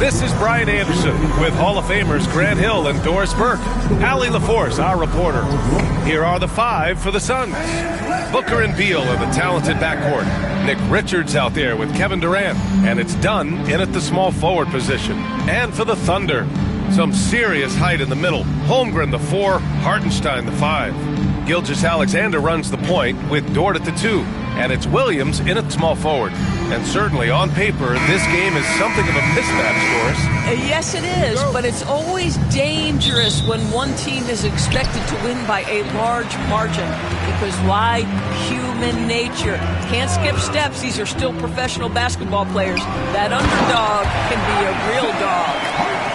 This is Brian Anderson with Hall of Famers Grant Hill and Doris Burke. Allie LaForce, our reporter. Here are the 5 for the Suns. Booker and Beal in the talented backcourt. Nick Richards out there with Kevin Durant. And it's Dunn in at the small forward position. And for the Thunder, some serious height in the middle. Holmgren the 4, Hartenstein the 5. Gilgeous-Alexander runs the point with Dort at the 2. And it's Williams in at small forward. And certainly on paper, this game is something of a mismatch, Doris. Yes, it is, but it's always dangerous when one team is expected to win by a large margin. Because why? Human nature. Can't skip steps. These are still professional basketball players. That underdog can be a real dog.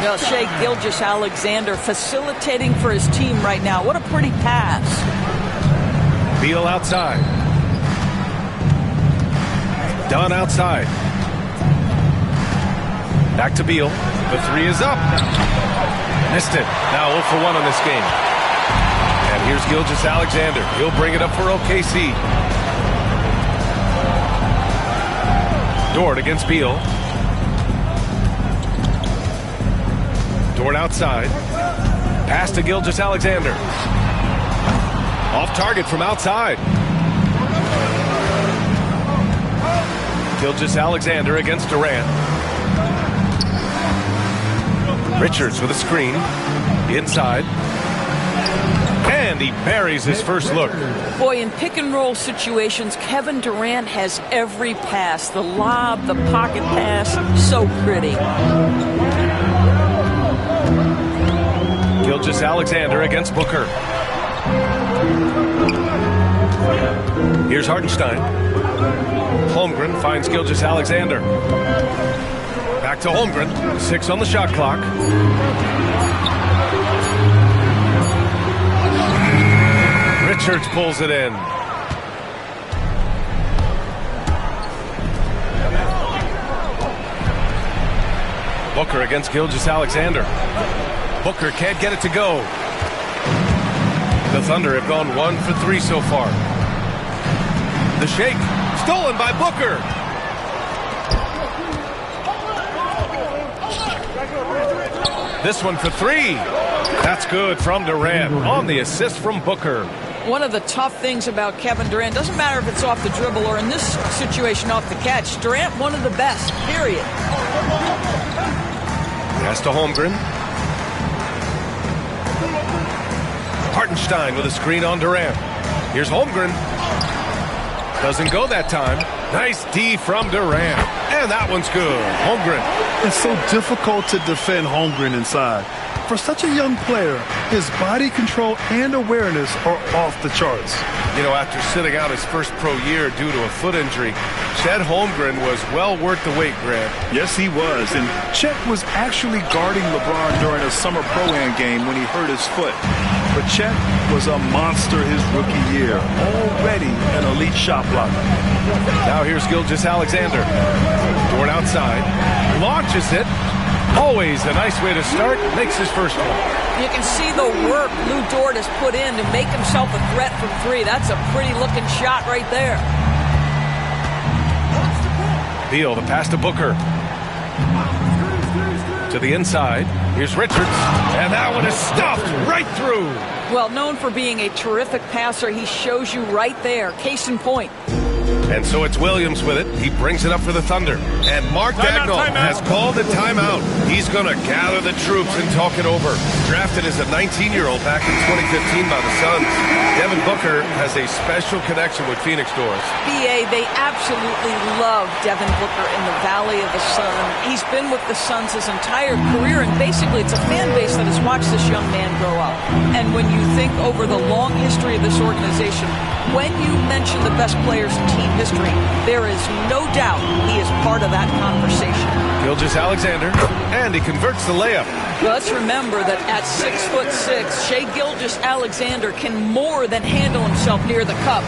Now, Shai Gilgeous-Alexander facilitating for his team right now. What a pretty pass. Beal outside. Dunn outside. Back to Beal. The 3 is up. Missed it. Now 0 for 1 on this game. And here's Gilgeous-Alexander. He'll bring it up for OKC. Dort against Beal. Dort outside. Pass to Gilgeous-Alexander. Off target from outside. Gilgeous-Alexander against Durant. Richards with a screen. Inside. And he buries his first look. Boy, in pick-and-roll situations, Kevin Durant has every pass. The lob, the pocket pass, so pretty. Gilgeous-Alexander against Booker. Here's Hartenstein. Holmgren finds Gilgeous-Alexander. Back to Holmgren. 6 on the shot clock. Richards pulls it in. Booker against Gilgeous-Alexander. Booker can't get it to go. The Thunder have gone 1 for 3 so far. The shake. Stolen by Booker. This one for 3. That's good from Durant on the assist from Booker. One of the tough things about Kevin Durant, doesn't matter if it's off the dribble or in this situation off the catch, Durant one of the best, period. Pass to Holmgren. Hartenstein with a screen on Durant. Here's Holmgren. Doesn't go that time. Nice D from Durant. And that one's good. Holmgren. It's so difficult to defend Holmgren inside. For such a young player, his body control and awareness are off the charts. You know, after sitting out his first pro year due to a foot injury, Chet Holmgren was well worth the wait, Grant. Yes, he was. And Chet was actually guarding LeBron during a summer pro-am game when he hurt his foot. But Chet was a monster his rookie year, already an elite shot blocker. Now here's Gilgeous-Alexander. Dort outside, launches it. Always a nice way to start, makes his first one. You can see the work Lou Dort has put in to make himself a threat from 3. That's a pretty looking shot right there. Beal, the pass to Booker. To the inside. Here's Richards. And that one is stuffed right through. Well, known for being a terrific passer, he shows you right there. Case in point. And so it's Williams with it. He brings it up for the Thunder. And Mark Daigneault has called a timeout. He's going to gather the troops and talk it over. Drafted as a 19-year-old back in 2015 by the Suns, Devin Booker has a special connection with Phoenix, Doris. BA, they absolutely love Devin Booker in the Valley of the Sun. He's been with the Suns his entire career, and basically it's a fan base that has watched this young man grow up. And when you think over the long history of this organization, when you mention the best players in team history, there is no doubt he is part of that conversation. Gilgeous-Alexander, and he converts the layup. Well, let's remember that at 6'6", Shai Gilgeous-Alexander can more than handle himself near the cup.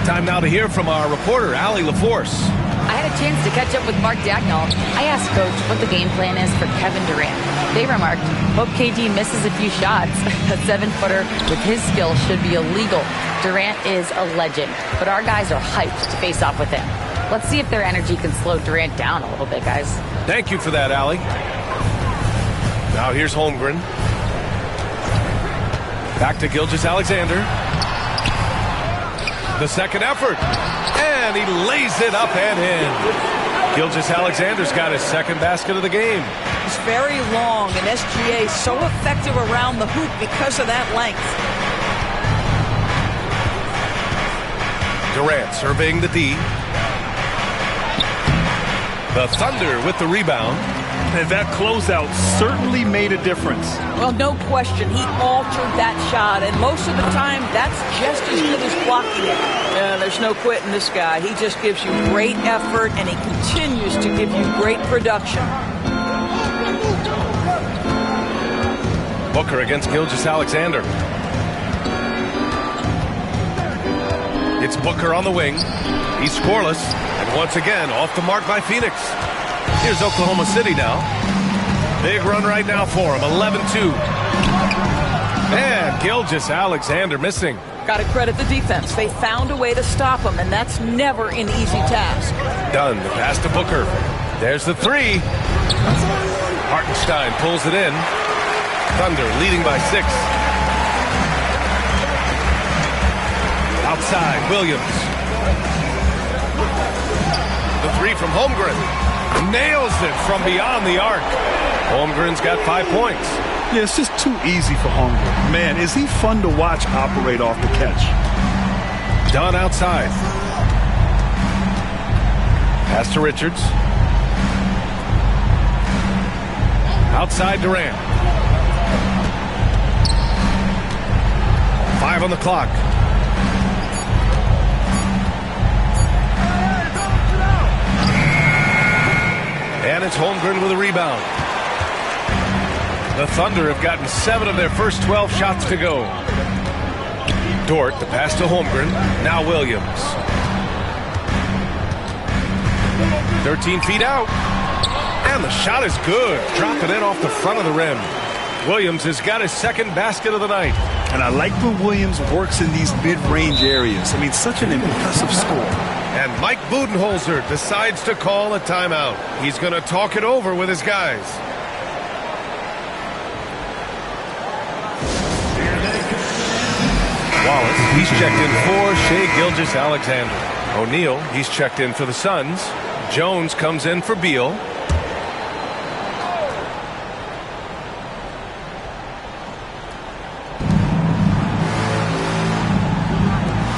Time now to hear from our reporter, Allie LaForce. I had a chance to catch up with Mark Daigneault. I asked Coach what the game plan is for Kevin Durant. They remarked, hope KD misses a few shots. A 7-footer with his skill should be illegal. Durant is a legend, but our guys are hyped to face off with him. Let's see if their energy can slow Durant down a little bit, guys. Thank you for that, Allie. Now here's Holmgren. Back to Gilgeous-Alexander. The second effort. And he lays it up and in. Gilgeous-Alexander's got his second basket of the game. He's very long, and SGA so effective around the hoop because of that length. Durant surveying the D. The Thunder with the rebound. And that closeout certainly made a difference. Well, no question. He altered that shot, and most of the time, that's just as good as blocking it. There's no quitting this guy. He just gives you great effort, and he continues to give you great production. Booker against Gilgeous-Alexander. It's Booker on the wing. He's scoreless, and once again, off the mark by Phoenix. Here's Oklahoma City now. Big run right now for him, 11-2. And Gilgeous-Alexander missing. Got to credit the defense. They found a way to stop him, and that's never an easy task. Dunn, the pass to Booker. There's the three. Hartenstein pulls it in. Thunder leading by 6. Outside, Williams. The three from Holmgren. Nails it from beyond the arc. Holmgren's got 5 points. Yeah, it's just too easy for Holmgren. Man, is he fun to watch operate off the catch. Dunn outside. Pass to Richards. Outside Durant. 5 on the clock. And it's Holmgren with a rebound. The Thunder have gotten 7 of their first 12 shots to go. Dort, the pass to Holmgren. Now Williams. 13 feet out. And the shot is good. Dropping in off the front of the rim. Williams has got his second basket of the night. And I like when Williams works in these mid-range areas. I mean, such an impressive score. And Mike Budenholzer decides to call a timeout. He's going to talk it over with his guys. Wallace, he's checked in for Shai Gilgeous-Alexander. O'Neal, he's checked in for the Suns. Jones comes in for Beal.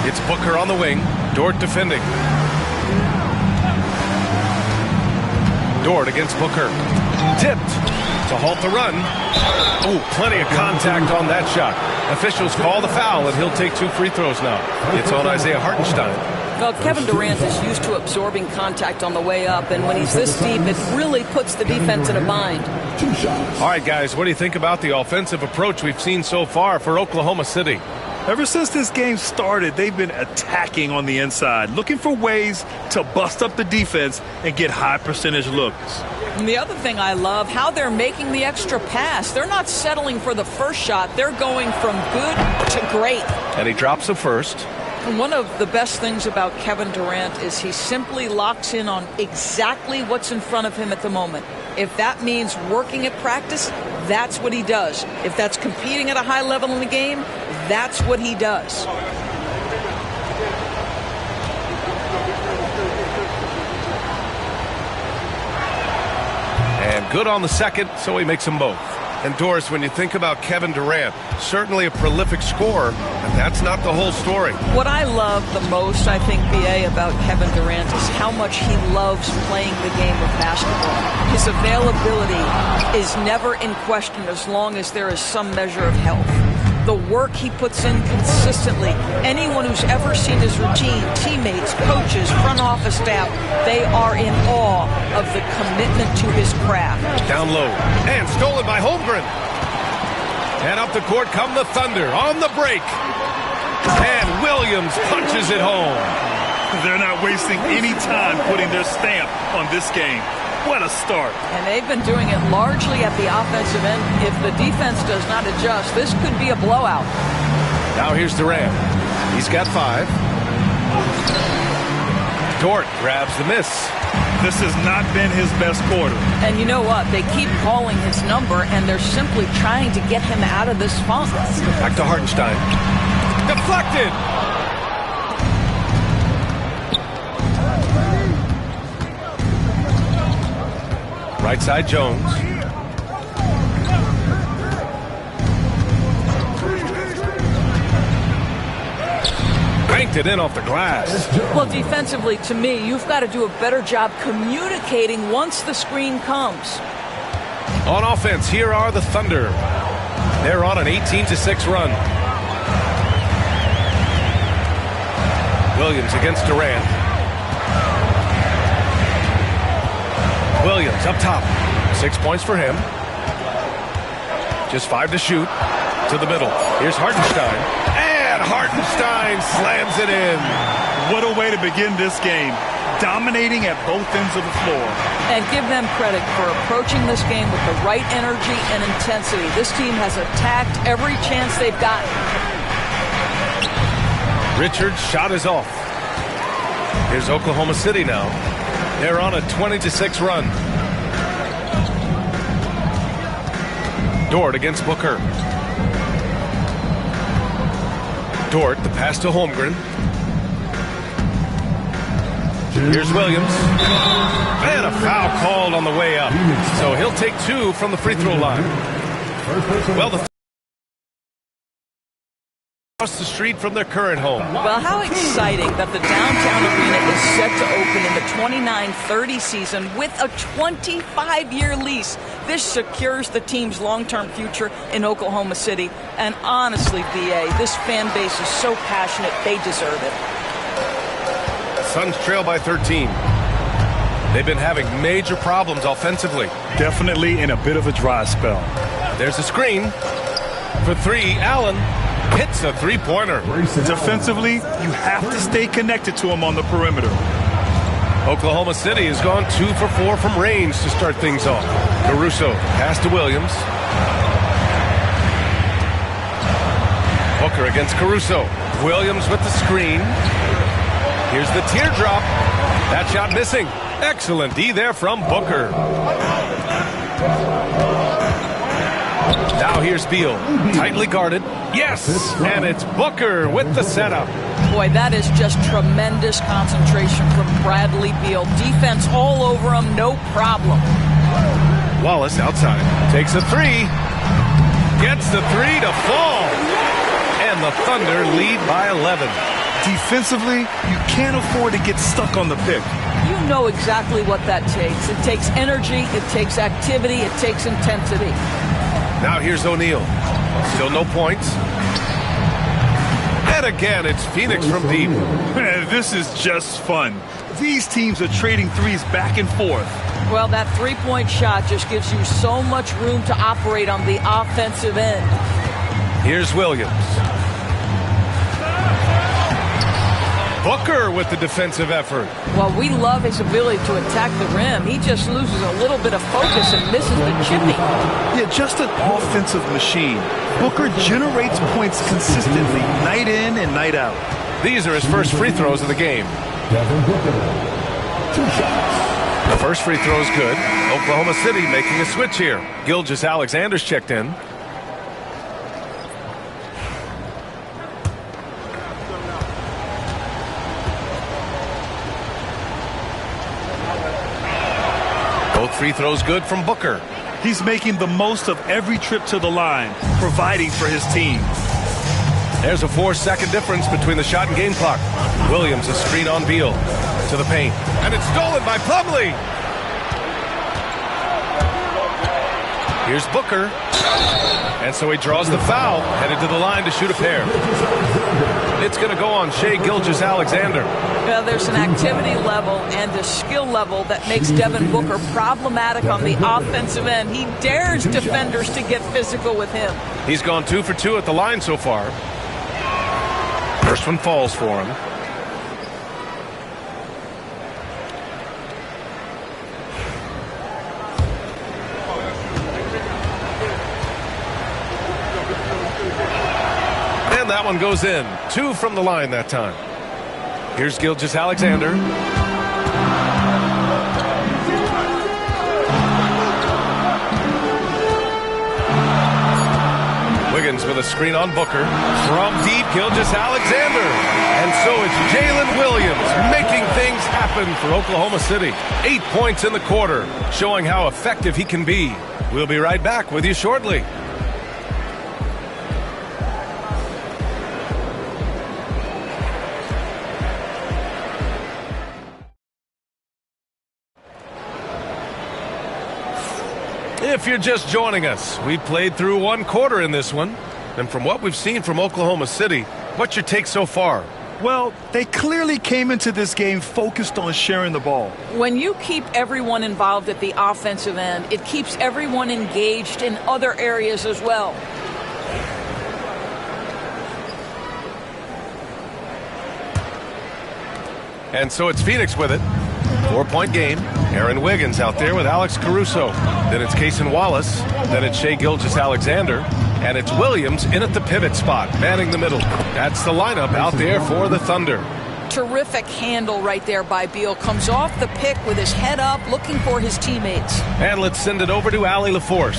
It's Booker on the wing. Dort defending. Dort against Booker. Tipped to halt the run. Oh, plenty of contact on that shot. Officials call the foul, and he'll take 2 free throws now. It's on Isaiah Hartenstein. Well, Kevin Durant is used to absorbing contact on the way up, and when he's this deep, it really puts the defense in a bind. All right, guys, what do you think about the offensive approach we've seen so far for Oklahoma City? Ever since this game started, they've been attacking on the inside, looking for ways to bust up the defense and get high percentage looks. And the other thing I love, how they're making the extra pass. They're not settling for the first shot. They're going from good to great. And he drops the first. And one of the best things about Kevin Durant is he simply locks in on exactly what's in front of him at the moment. If that means working at practice, that's what he does. If that's competing at a high level in the game, that's what he does. And good on the second, so he makes them both. And Doris, when you think about Kevin Durant, certainly a prolific scorer, and that's not the whole story. What I love the most, I think, BA, about Kevin Durant is how much he loves playing the game of basketball. His availability is never in question as long as there is some measure of health. The work he puts in consistently. Anyone who's ever seen his routine, teammates, coaches, front office staff, they are in awe of the commitment to his craft. Down low, and stolen by Holmgren. And up the court come the Thunder on the break. And Williams punches it home. They're not wasting any time putting their stamp on this game. What a start. And they've been doing it largely at the offensive end. If the defense does not adjust, this could be a blowout. Now here's Durant. He's got 5. Dort grabs the miss. This has not been his best quarter. And you know what? They keep calling his number, and they're simply trying to get him out of this funk. Back to Hartenstein. Deflected! Right side, Jones. Banked it in off the glass. Well, defensively, to me, you've got to do a better job communicating once the screen comes. On offense, here are the Thunder. They're on an 18-6 run. Williams against Durant. Williams up top. 6 points for him. Just 5 to shoot. To the middle. Here's Hartenstein. And Hartenstein slams it in. What a way to begin this game. Dominating at both ends of the floor. And give them credit for approaching this game with the right energy and intensity. This team has attacked every chance they've gotten. Richard's shot is off. Here's Oklahoma City now. They're on a 20-6 run. Dort against Booker. Dort, the pass to Holmgren. Here's Williams. And a foul called on the way up. So he'll take 2 from the free throw line. Well, the across the street from their current home. Well, how exciting that the downtown arena is set to open in the 29-30 season with a 25-year lease. This secures the team's long-term future in Oklahoma City. And honestly, BA, this fan base is so passionate, they deserve it. Suns trail by 13. They've been having major problems offensively. Definitely in a bit of a dry spell. There's a screen for 3. Allen hits a three-pointer. Defensively, you have to stay connected to him on the perimeter. Oklahoma City has gone 2 for 4 from range to start things off. Caruso, pass to Williams. Booker against Caruso. Williams with the screen. Here's the teardrop. That shot missing. Excellent D there from Booker. Now here's Beal. Tightly guarded. Yes! And it's Booker with the setup. Boy, that is just tremendous concentration from Bradley Beal. Defense all over him, no problem. Wallace outside. Takes a 3. Gets the 3 to fall. And the Thunder lead by 11. Defensively, you can't afford to get stuck on the pick. You know exactly what that takes. It takes energy, it takes activity, it takes intensity. Now here's O'Neal. Still no points. And again, it's Phoenix from deep. Man, this is just fun. These teams are trading threes back and forth. Well, that three-point shot just gives you so much room to operate on the offensive end. Here's Williams. Booker with the defensive effort. Well, we love his ability to attack the rim. He just loses a little bit of focus and misses the chipping. Yeah, just an offensive machine. Booker generates points consistently, night in and night out. These are his first free throws of the game. The first free throw is good. Oklahoma City making a switch here. Gilgeous-Alexander's checked in. Both free throws good from Booker. He's making the most of every trip to the line, providing for his team. There's a 4-second difference between the shot and game clock. Williams, a screen on Beal to the paint. And it's stolen by Plumlee. Here's Booker. And so he draws the foul, headed to the line to shoot a pair. It's going to go on Shai Gilgeous-Alexander. Well, there's an activity level and a skill level that makes Devin Booker problematic on the offensive end. He dares defenders to get physical with him. He's gone 2 for 2 at the line so far. First one falls for him. And that one goes in. 2 from the line that time. Here's Gilgeous-Alexander. with a screen on Booker. From deep, Gilgeous-Alexander. And so it's Jalen Williams making things happen for Oklahoma City. 8 points in the quarter, showing how effective he can be. We'll be right back with you shortly. If you're just joining us, we played through one quarter in this one. And from what we've seen from Oklahoma City, what's your take so far? Well, they clearly came into this game focused on sharing the ball. When you keep everyone involved at the offensive end, it keeps everyone engaged in other areas as well. And so it's Phoenix with it. 4-point game. Aaron Wiggins out there with Alex Caruso. Then it's Cason Wallace. Then it's Shai Gilgeous-Alexander. And it's Williams in at the pivot spot, manning the middle. That's the lineup out there for the Thunder. Terrific handle right there by Beal. Comes off the pick with his head up, looking for his teammates. And let's send it over to Allie LaForce.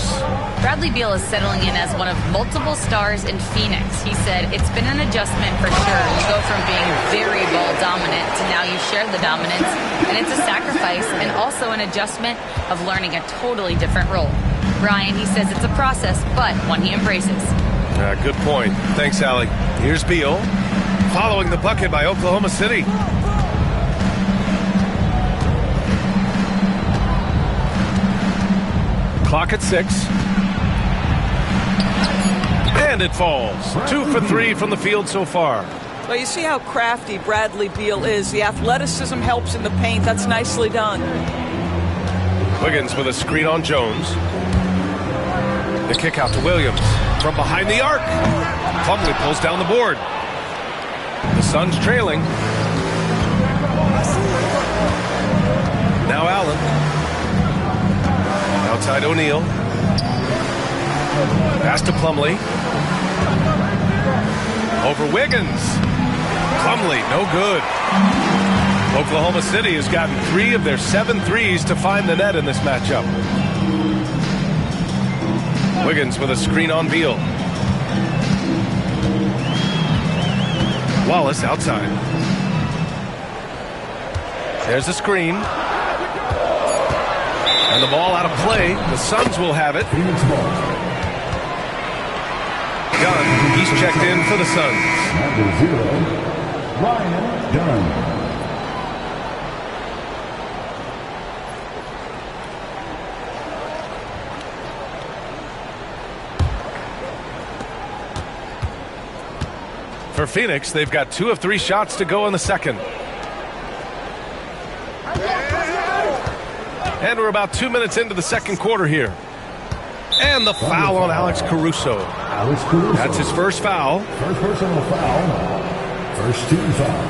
Bradley Beal is settling in as one of multiple stars in Phoenix. He said, it's been an adjustment for sure. You go from being very ball dominant to now you share the dominance. And it's a sacrifice and also an adjustment of learning a totally different role. Brian, he says it's a process, but one he embraces. Good point. Thanks, Allie. Here's Beal. Following the bucket by Oklahoma City. Clock at 6. And it falls. 2 for 3 from the field so far. Well, you see how crafty Bradley Beal is. The athleticism helps in the paint. That's nicely done. Wiggins with a screen on Jones. The kick out to Williams. From behind the arc. Plumlee pulls down the board. The Suns trailing. Now Allen. Outside O'Neal. Pass to Plumlee. Over Wiggins. Plumlee, no good. Oklahoma City has gotten 3 of their 7 threes to find the net in this matchup. Wiggins with a screen on Beal. Wallace outside. There's a screen. And the ball out of play. The Suns will have it. Gunn, he's checked in for the Suns. Number 0, Ryan Gunn. For Phoenix, they've got 2 of 3 shots to go in the second. And we're about 2 minutes into the second quarter here. And the foul on Alex Caruso. That's his first foul. First personal foul. First team foul.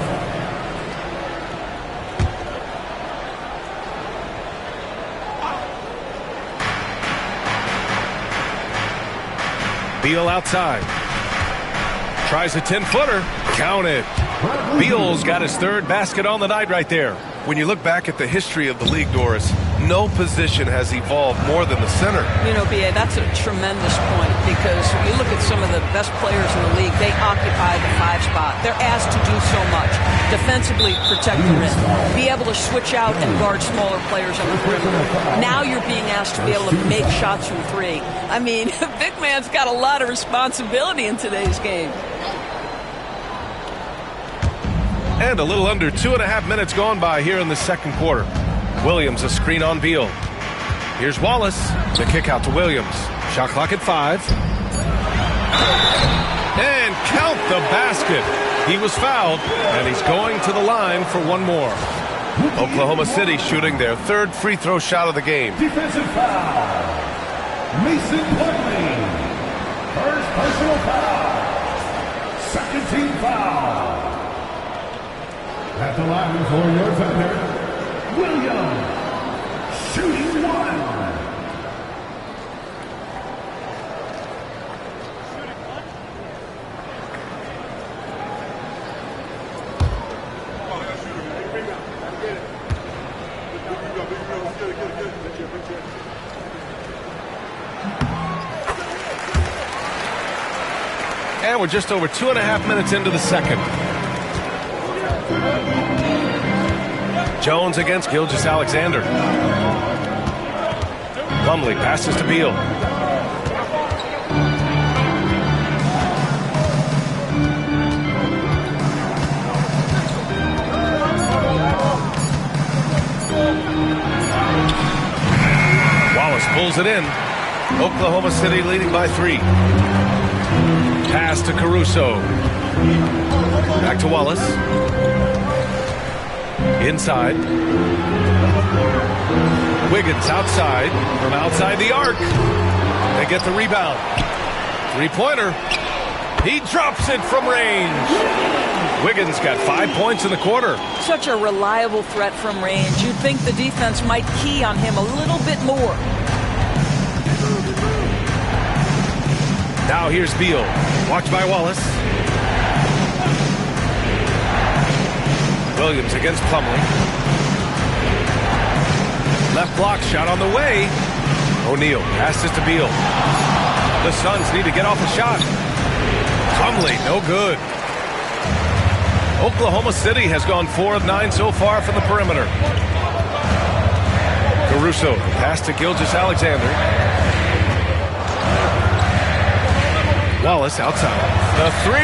Beal outside. Tries a 10-footer. Count it. Beal's got his 3rd basket on the night right there. When you look back at the history of the league, Doris, no position has evolved more than the center. You know, B.A., that's a tremendous point because when you look at some of the best players in the league, they occupy the 5 spot. They're asked to do so much. Defensively, protect the rim. Be able to switch out and guard smaller players on the perimeter. Now you're being asked to be able to make shots from 3. I mean, big man's got a lot of responsibility in today's game. And a little under 2.5 minutes gone by here in the second quarter. Williams a screen on Beal. Here's Wallace. The kick out to Williams. Shot clock at 5. And count the basket. He was fouled, and he's going to the line for one more. Oklahoma City shooting their 3rd free throw shot of the game. Defensive foul. Mason Plumlee. First personal foul. Second team foul. At the line for your defender, Williams, shooting 1. And we're just over 2.5 minutes into the second. Jones against Gilgeous-Alexander. Plumlee passes to Beal. Wallace pulls it in. Oklahoma City leading by 3. Pass to Caruso. Back to Wallace. Inside. Wiggins outside. From outside the arc. They get the rebound. Three-pointer. He drops it from range. Wiggins got 5 points in the quarter. Such a reliable threat from range. You'd think the defense might key on him a little bit more. Now here's Beal. Watched by Wallace. Williams against Plumlee. Left block shot on the way. O'Neal passes to Beal. The Suns need to get off a shot. Plumlee, no good. Oklahoma City has gone 4 of 9 so far from the perimeter. Caruso, pass to Gilgeous-Alexander. Wallace outside. The 3.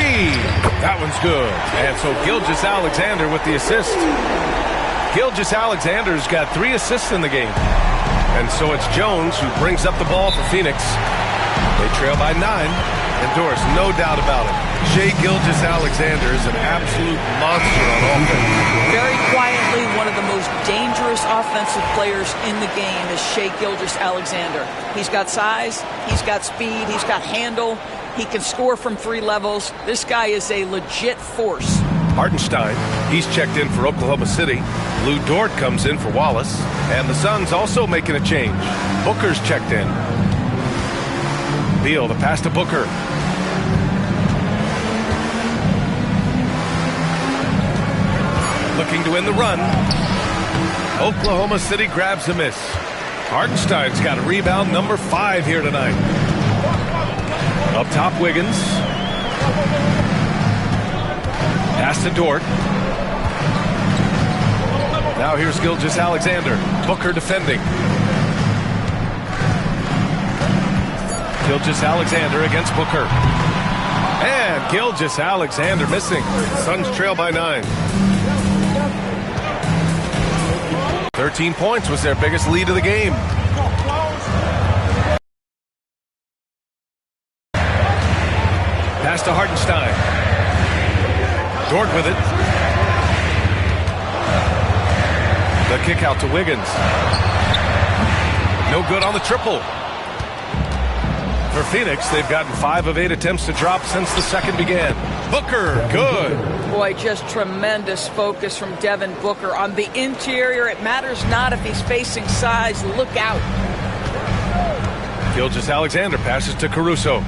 That one's good. And so Gilgeous-Alexander with the assist. Gilgeous-Alexander's got 3 assists in the game. And so it's Jones who brings up the ball for Phoenix. They trail by 9. And Doris, no doubt about it, Shai Gilgeous-Alexander is an absolute monster on offense. Very quietly, one of the most dangerous offensive players in the game is Shai Gilgeous-Alexander. He's got size, he's got speed, he's got handle, he can score from 3 levels. This guy is a legit force. Hartenstein, he's checked in for Oklahoma City. Lou Dort comes in for Wallace. And the Suns also making a change. Booker's checked in. Beal, the pass to Booker. Looking to win the run. Oklahoma City grabs a miss. Hartenstein's got a rebound number 5 here tonight. Up top, Wiggins. Pass to Dort. Now here's Gilgeous-Alexander. Booker defending. Gilgeous-Alexander against Booker. And Gilgeous-Alexander missing. Suns trail by 9. 13 points was their biggest lead of the game. Pass to Hartenstein. Dort with it. The kick out to Wiggins. No good on the triple. For Phoenix, they've gotten 5 of 8 attempts to drop since the second began. Booker, good. Boy, just tremendous focus from Devin Booker on the interior. It matters not if he's facing size. Look out. Gilgeous-Alexander passes to Caruso.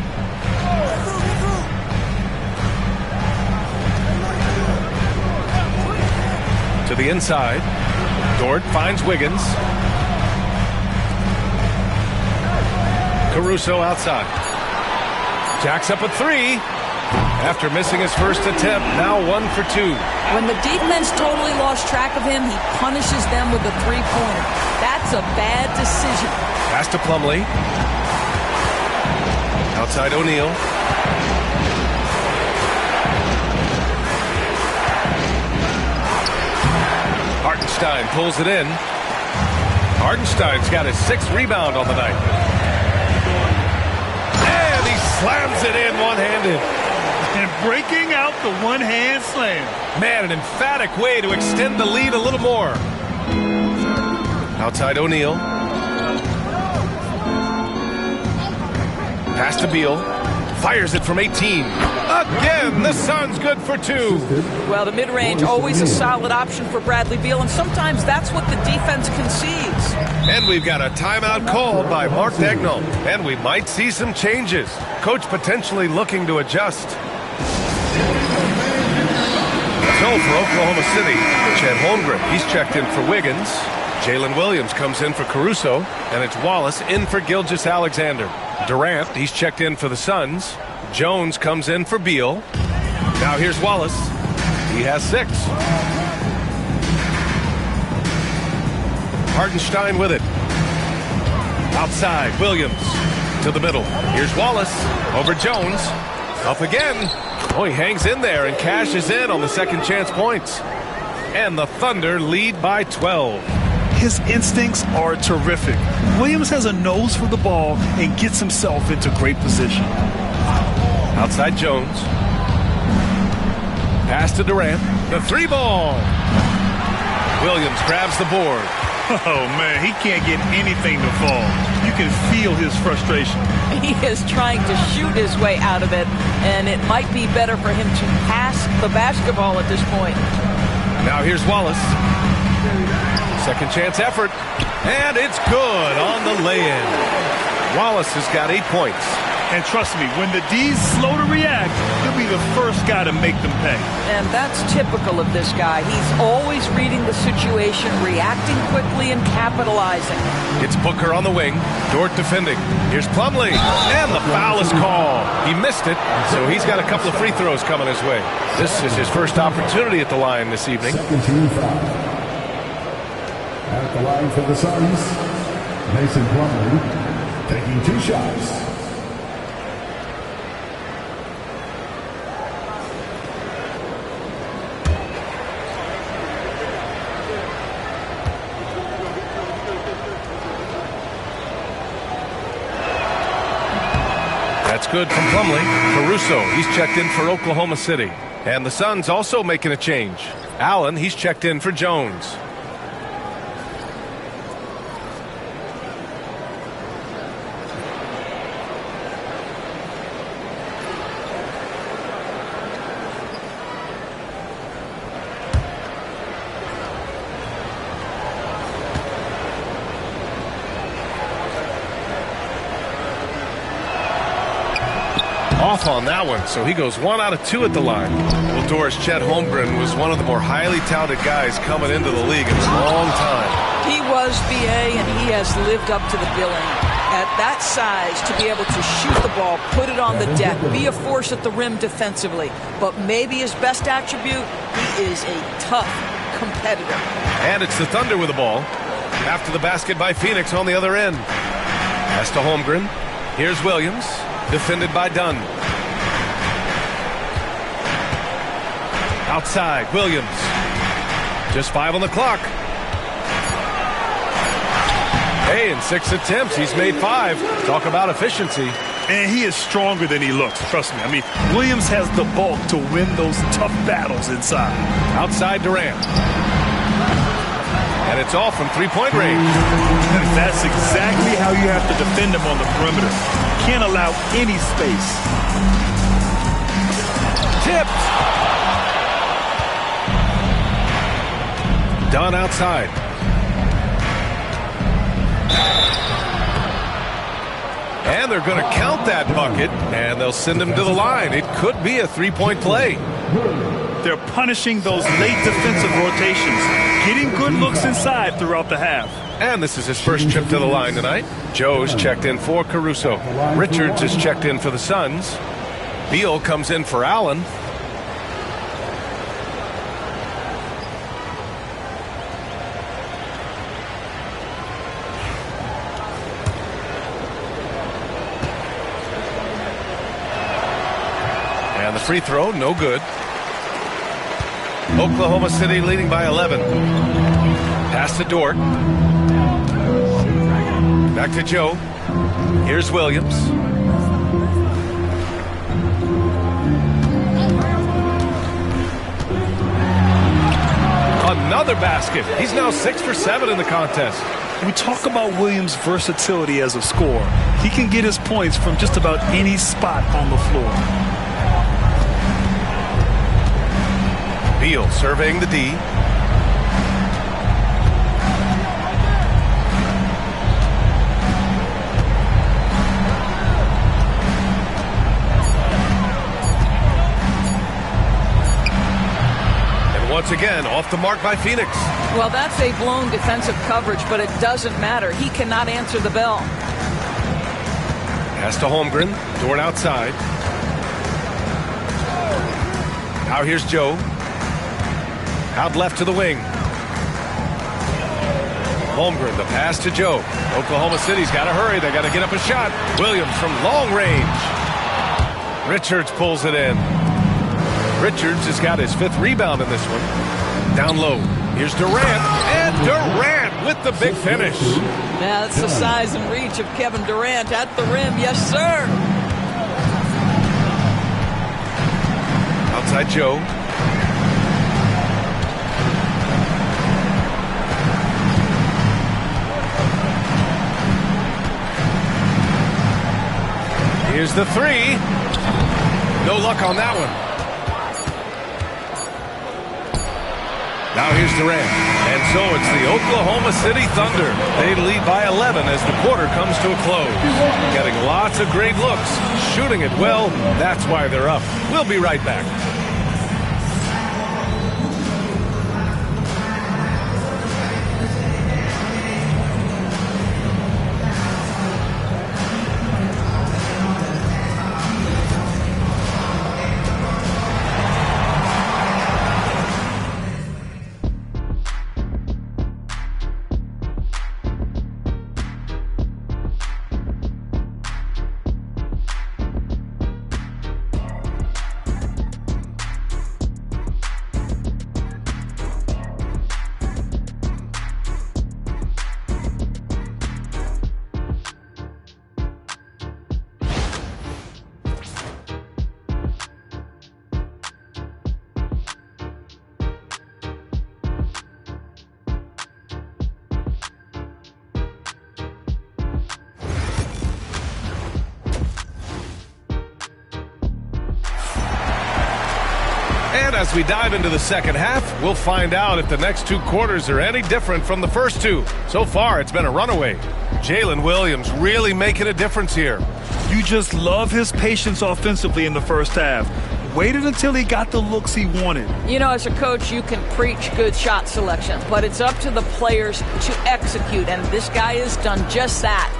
To the inside. Dort finds Wiggins. Caruso outside. Jacks up a 3. After missing his first attempt, now 1 for 2. When the defense totally lost track of him, he punishes them with a 3-pointer. That's a bad decision. Pass to Plumlee. Outside O'Neal. Hartenstein pulls it in. Hartenstein's got his 6th rebound on the night. And he slams it in one-handed. And breaking out the one-hand slam. Man, an emphatic way to extend the lead a little more. Outside O'Neal. Pass to Beal. Fires it from 18. Again, the Suns good for 2. Well, the mid-range, always a solid option for Bradley Beal, and sometimes that's what the defense concedes. And we've got a timeout called by Mark Daigneault. And we might see some changes. Coach potentially looking to adjust. So for Oklahoma City, Chet Holmgren, he's checked in for Wiggins. Jalen Williams comes in for Caruso. And it's Wallace in for Gilgeous-Alexander. Durant, he's checked in for the Suns. Jones comes in for Beal. Now here's Wallace. He has 6. Hartenstein with it. Outside, Williams to the middle. Here's Wallace over Jones. Up again. Oh, he hangs in there and cashes in on the second chance points. And the Thunder lead by 12. His instincts are terrific. Williams has a nose for the ball and gets himself into great position. Outside Jones. Pass to Durant. The 3-ball. Williams grabs the board. Oh, man, he can't get anything to fall. You can feel his frustration. He is trying to shoot his way out of it, and it might be better for him to pass the basketball at this point. Now here's Wallace. Second chance effort. And it's good on the lay-in. Wallace has got 8 points. And trust me, when the D's slow to react, he'll be the first guy to make them pay. And that's typical of this guy. He's always reading the situation, reacting quickly, and capitalizing. It's Booker on the wing. Dort defending. Here's Plumlee. And the foul is called. He missed it, so he's got a couple of free throws coming his way. This is his first opportunity at the line this evening. Second team foul. At the line for the Suns, Mason Plumlee taking 2 shots. That's good from Plumlee. Caruso, he's checked in for Oklahoma City. And the Suns also making a change. Allen, he's checked in for Jones. Off on that one, so he goes 1 out of 2 at the line. Well, Doris, Chet Holmgren was one of the more highly touted guys coming into the league in a long time. He was BA, and he has lived up to the billing. At that size, to be able to shoot the ball, put it on the deck, be a force at the rim defensively. But maybe his best attribute, he is a tough competitor. And it's the Thunder with the ball. After the basket by Phoenix on the other end. Pass to Holmgren. Here's Williams. Defended by Dunn. Outside, Williams. Just 5 on the clock. Hey, in 6 attempts, he's made 5. Talk about efficiency. And he is stronger than he looks, trust me. I mean, Williams has the bulk to win those tough battles inside. Outside Durant. And it's off from 3-point range. And that's exactly how you have to defend him on the perimeter. Can't allow any space. Tipped. Dunn outside. And they're going to count that bucket, and they'll send him to the line. It could be a 3-point play. They're punishing those late defensive rotations, getting good looks inside throughout the half. And this is his first trip to the line tonight. Joe's checked in for Caruso. Richards is checked in for the Suns. Beal comes in for Allen. And the free throw, no good. Oklahoma City leading by 11. Pass to Dort. Back to Joe. Here's Williams. Another basket. He's now 6 for 7 in the contest. We talk about Williams' versatility as a scorer. He can get his points from just about any spot on the floor. Beal surveying the D. Once again, off the mark by Phoenix. Well, that's a blown defensive coverage, but it doesn't matter. He cannot answer the bell. Pass to Holmgren. Dort outside. Now here's Joe. Out left to the wing. Holmgren, the pass to Joe. Oklahoma City's got to hurry. They got to get up a shot. Williams from long range. Richards pulls it in. Richards has got his 5th rebound in this one. Down low. Here's Durant. And Durant with the big finish. Now that's the size and reach of Kevin Durant at the rim. Yes, sir. Outside Joe. Here's the 3. No luck on that one. Now here's Durant. And so it's the Oklahoma City Thunder. They lead by 11 as the quarter comes to a close. Getting lots of great looks. Shooting it well. That's why they're up. We'll be right back. And as we dive into the second half, we'll find out if the next 2 quarters are any different from the first 2. So far, it's been a runaway. Jalen Williams really making a difference here. You just love his patience offensively in the first half. Waited until he got the looks he wanted. You know, as a coach, you can preach good shot selection, but it's up to the players to execute, and this guy has done just that.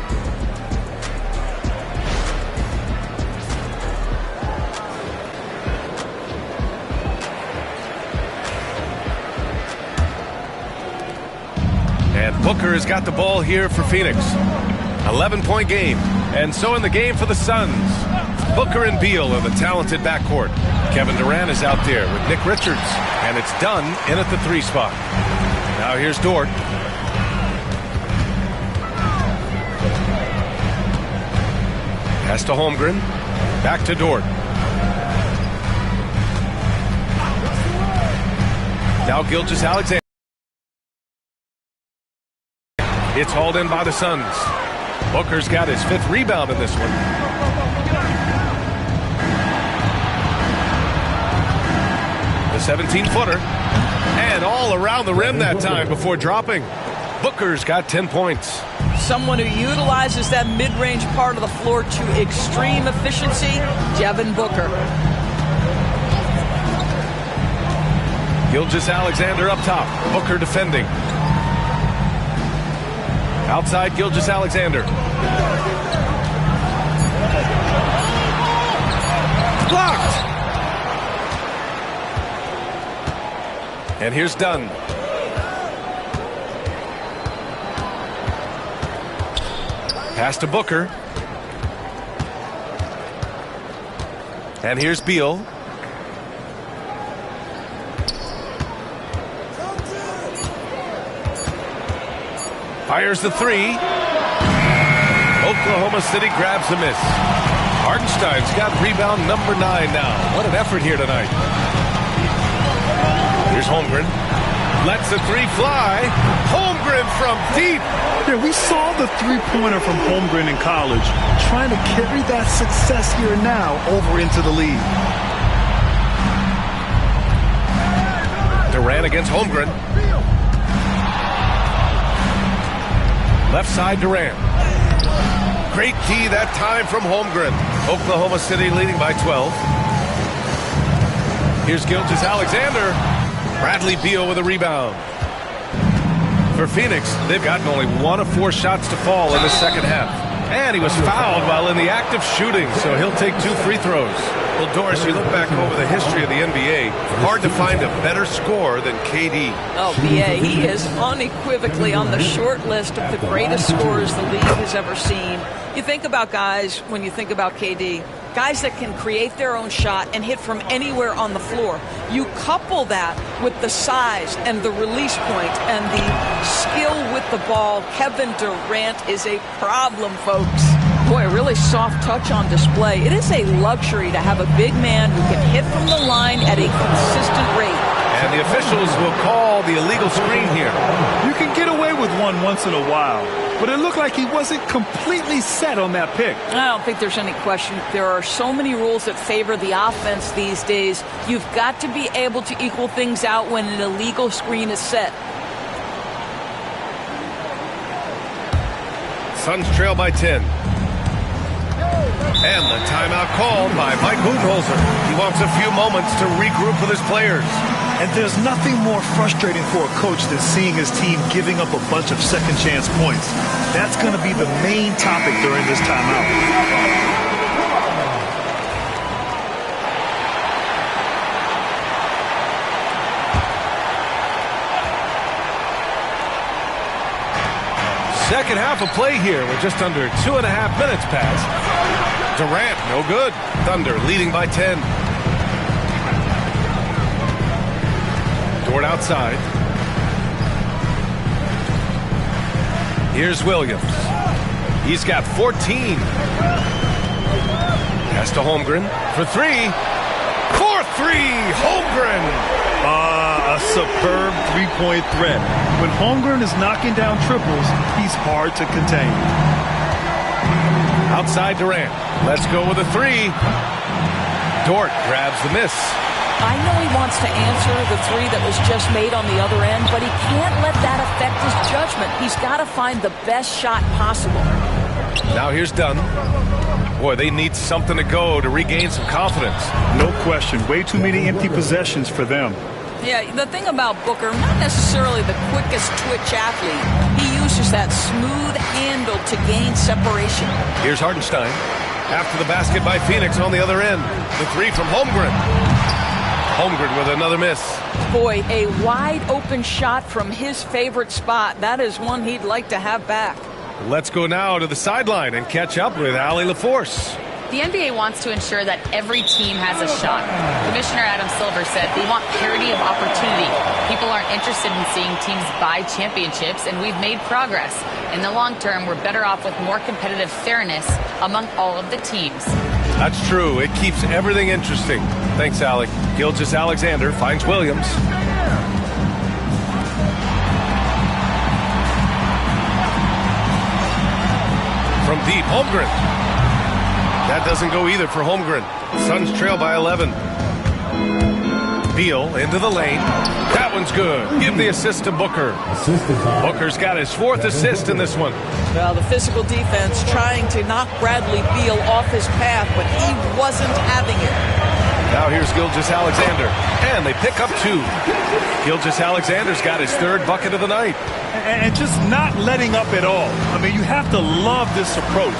And Booker has got the ball here for Phoenix. 11-point game. And so in the game for the Suns, Booker and Beal are the talented backcourt. Kevin Durant is out there with Nick Richards. And it's done in at the 3 spot. Now here's Dort. Pass to Holmgren. Back to Dort. Now Gilgeous-Alexander. It's hauled in by the Suns. Booker's got his 5th rebound in this one. The 17-footer. And all around the rim that time before dropping. Booker's got 10 points. Someone who utilizes that mid-range part of the floor to extreme efficiency, Devin Booker. Gilgeous-Alexander up top. Booker defending. Outside Gilgeous-Alexander. Blocked! And here's Dunn. Pass to Booker. And here's Beal. Fires the 3. Oklahoma City grabs the miss. Hartenstein's got rebound number 9 now. What an effort here tonight. Here's Holmgren. Lets the 3 fly. Holmgren from deep. Yeah, we saw the 3-pointer from Holmgren in college, trying to carry that success here now over into the league. Durant against Holmgren. Left side Durant. Great D that time from Holmgren. Oklahoma City leading by 12. Here's Gilgeous-Alexander. Bradley Beal with a rebound. For Phoenix, they've gotten only 1 of 4 shots to fall in the second half. And he was fouled while in the act of shooting, so he'll take 2 free throws. Well, Doris, you look back over the history of the NBA, hard to find a better scorer than KD. Oh, BA, he is unequivocally on the short list of the greatest scorers the league has ever seen. You think about guys, when you think about KD, guys that can create their own shot and hit from anywhere on the floor. You couple that with the size and the release point and the skill with the ball. Kevin Durant is a problem, folks. Boy, a really soft touch on display. It is a luxury to have a big man who can hit from the line at a consistent rate. And the officials will call the illegal screen here. You can get away with one once in a while, but it looked like he wasn't completely set on that pick. I don't think there's any question. There are so many rules that favor the offense these days. You've got to be able to equal things out when an illegal screen is set. Suns trail by 10. And the timeout called by Mike Budenholzer. He wants a few moments to regroup with his players. And there's nothing more frustrating for a coach than seeing his team giving up a bunch of second chance points. That's going to be the main topic during this timeout. Second half of play here with just under 2.5 minutes passed. Durant, no good. Thunder leading by 10. Dort outside. Here's Williams. He's got 14. Pass to Holmgren for 3. For 3, Holmgren. A superb three-point threat. When Holmgren is knocking down triples, he's hard to contain. Outside Durant. Let's go with a 3. Dort grabs the miss. I know he wants to answer the 3 that was just made on the other end, but he can't let that affect his judgment. He's got to find the best shot possible. Now here's Dunn. Boy, they need something to go to regain some confidence. No question. Way too many empty possessions for them. Yeah, the thing about Booker, not necessarily the quickest twitch athlete. He uses that smooth handle to gain separation. Here's Hartenstein. After the basket by Phoenix on the other end. The 3 from Holmgren. Holmgren with another miss. Boy, a wide open shot from his favorite spot. That is one he'd like to have back. Let's go now to the sideline and catch up with Allie LaForce. The NBA wants to ensure that every team has a shot. Commissioner Adam Silver said they want parity of opportunity. People aren't interested in seeing teams buy championships, and we've made progress. In the long term, we're better off with more competitive fairness among all of the teams. That's true. It keeps everything interesting. Thanks, Allie. Gilgeous-Alexander finds Williams. From deep, Holmgren. That doesn't go either for Holmgren. Suns trail by 11. Beal into the lane. That one's good. Give the assist to Booker. Booker's got his 4th assist in this one. Well, the physical defense trying to knock Bradley Beal off his path, but he wasn't having it. Now here's Gilgeous-Alexander. And they pick up 2. Gilgeous-Alexander's got his 3rd bucket of the night. And just not letting up at all. I mean, you have to love this approach.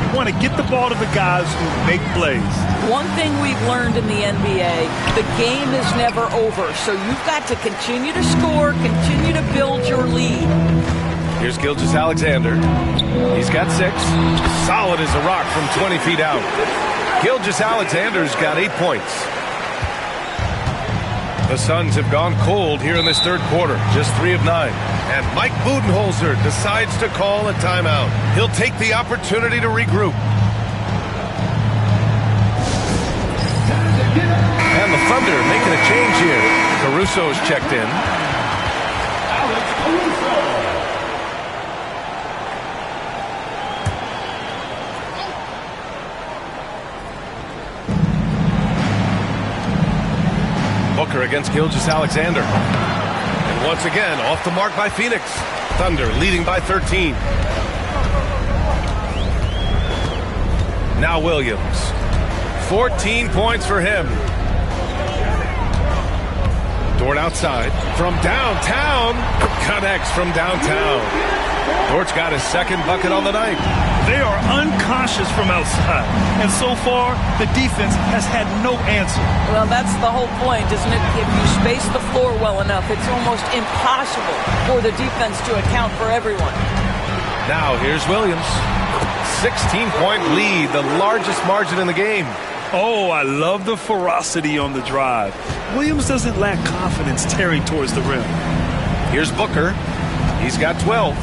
You want to get the ball to the guys who make plays. One thing we've learned in the NBA, the game is never over. So you've got to continue to score, continue to build your lead. Here's Gilgeous-Alexander. He's got 6. Solid as a rock from 20 feet out. Gilgeous-Alexander's got 8 points. The Suns have gone cold here in this 3rd quarter, just 3 of 9. And Mike Budenholzer decides to call a timeout. He'll take the opportunity to regroup. And the Thunder making a change here. Caruso's checked in. Booker against Gilgeous-Alexander. And once again, off the mark by Phoenix. Thunder leading by 13. Now Williams. 14 points for him. Dort outside. From downtown. Connects from downtown. Dort's got his second bucket on the night. They are unconscious from outside, and so far, the defense has had no answer. Well, that's the whole point, isn't it? If you space the floor well enough, it's almost impossible for the defense to account for everyone. Now, here's Williams. 16-point lead, the largest margin in the game. Oh, I love the ferocity on the drive. Williams doesn't lack confidence tearing towards the rim. Here's Booker. He's got 12.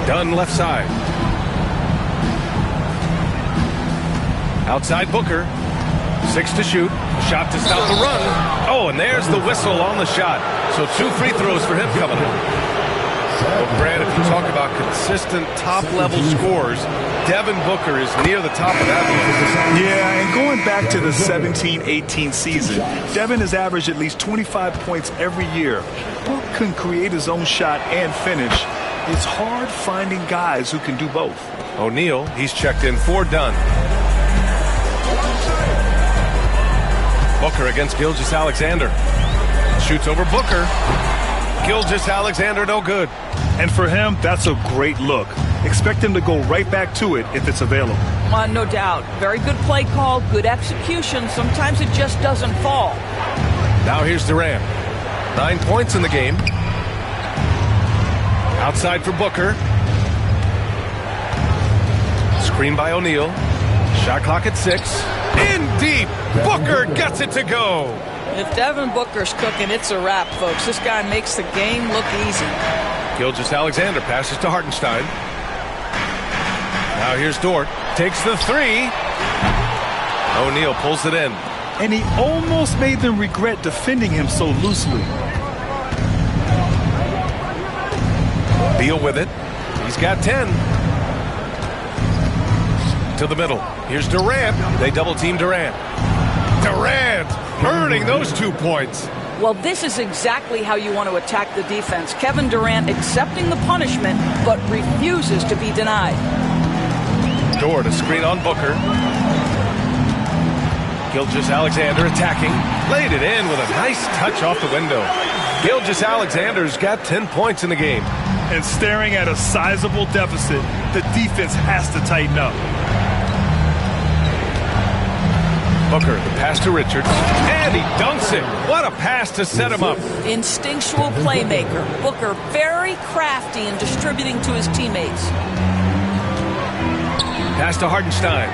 Dunn left side. Outside Booker. 6 to shoot. Shot to stop the run. Oh, and there's the whistle on the shot. So 2 free throws for him coming up. Well, Brad, if you talk about consistent top-level scores, Devin Booker is near the top of that list. Yeah, and going back to the 17-18 season, Devin has averaged at least 25 points every year. Book can create his own shot and finish. It's hard finding guys who can do both. O'Neal, he's checked in for Dunn. Booker against Gilgeous-Alexander. Shoots over Booker. Gilgeous-Alexander, no good. And for him, that's a great look. Expect him to go right back to it if it's available. No doubt. Very good play call, good execution. Sometimes it just doesn't fall. Now here's Durant. 9 points in the game. Outside for Booker. Screen by O'Neal. Shot clock at 6. In deep. Booker gets it to go. If Devin Booker's cooking, it's a wrap, folks. This guy makes the game look easy. Gilgeous-Alexander passes to Hartenstein. Now here's Dort. Takes the 3. O'Neal pulls it in. And he almost made them regret defending him so loosely. Beal with it. He's got 10. To the middle. Here's Durant. They double-team Durant. Durant earning those 2 points. Well, this is exactly how you want to attack the defense. Kevin Durant accepting the punishment, but refuses to be denied. Dort, a screen on Booker. Gilgeous-Alexander attacking. Laid it in with a nice touch off the window. Gilgeous-Alexander's got 10 points in the game. And staring at a sizable deficit, the defense has to tighten up. Booker, the pass to Richards, and he dunks it. What a pass to set him up. Instinctual playmaker. Booker very crafty in distributing to his teammates. Pass to Hartenstein.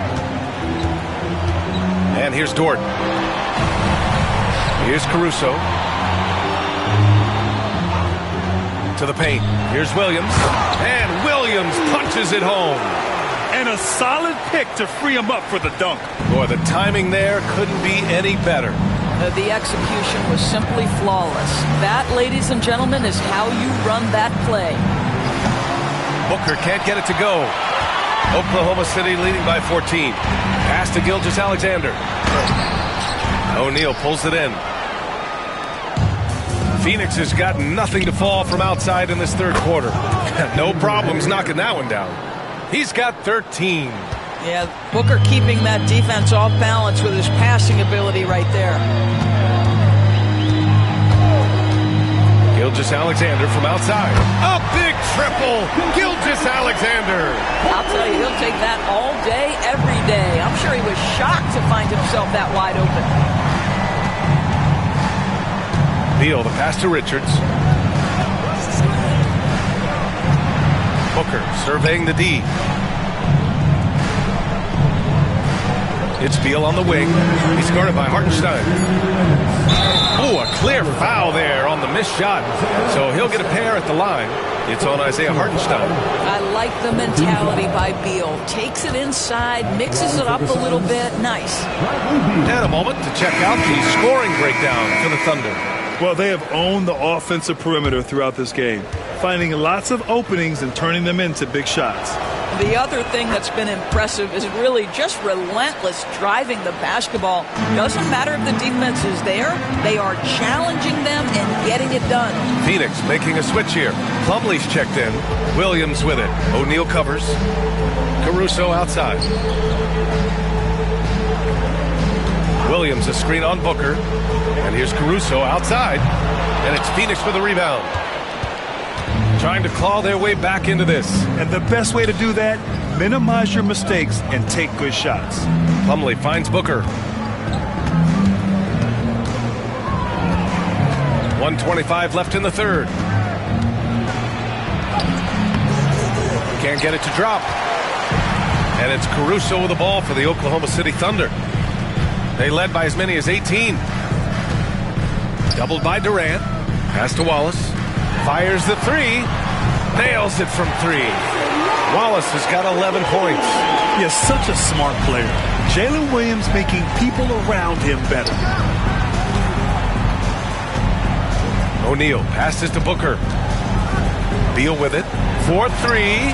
And here's Dort. Here's Caruso. To the paint. Here's Williams. And Williams punches it home. And a solid pick to free him up for the dunk. Boy, the timing there couldn't be any better. The execution was simply flawless. That, ladies and gentlemen, is how you run that play. Booker can't get it to go. Oklahoma City leading by 14. Pass to Gilgeous-Alexander. O'Neal pulls it in. Phoenix has got nothing to fall from outside in this third quarter. No problems knocking that one down. He's got 13. Yeah, Booker keeping that defense off balance with his passing ability right there. Gilgeous-Alexander from outside. A big triple. Gilgeous-Alexander. I'll tell you, he'll take that all day, every day. I'm sure he was shocked to find himself that wide open. Beal, the pass to Richards. Booker surveying the D. It's Beal on the wing. He's guarded by Hartenstein. Oh, a clear foul there on the missed shot. So he'll get a pair at the line. It's on Isaiah Hartenstein. I like the mentality by Beal. Takes it inside, mixes it up a little bit. Nice. And a moment to check out the scoring breakdown for the Thunder. Well, they have owned the offensive perimeter throughout this game, finding lots of openings and turning them into big shots. The other thing that's been impressive is really just relentless driving the basketball. Doesn't matter if the defense is there, they are challenging them and getting it done. Phoenix making a switch here. Plumlee's checked in. Williams with it. O'Neal covers. Caruso outside. Williams a screen on Booker. And here's Caruso outside. And it's Phoenix for the rebound. trying to claw their way back into this. And the best way to do that, minimize your mistakes and take good shots. Plumlee finds Booker. 1:25 left in the third. Can't get it to drop. And it's Caruso with the ball for the Oklahoma City Thunder. They led by as many as 18. Doubled by Durant. Pass to Wallace. Fires the three. Nails it from three. Wallace has got 11 points. He is such a smart player. Jalen Williams making people around him better. O'Neal passes to Booker. Beal with it. 4-3.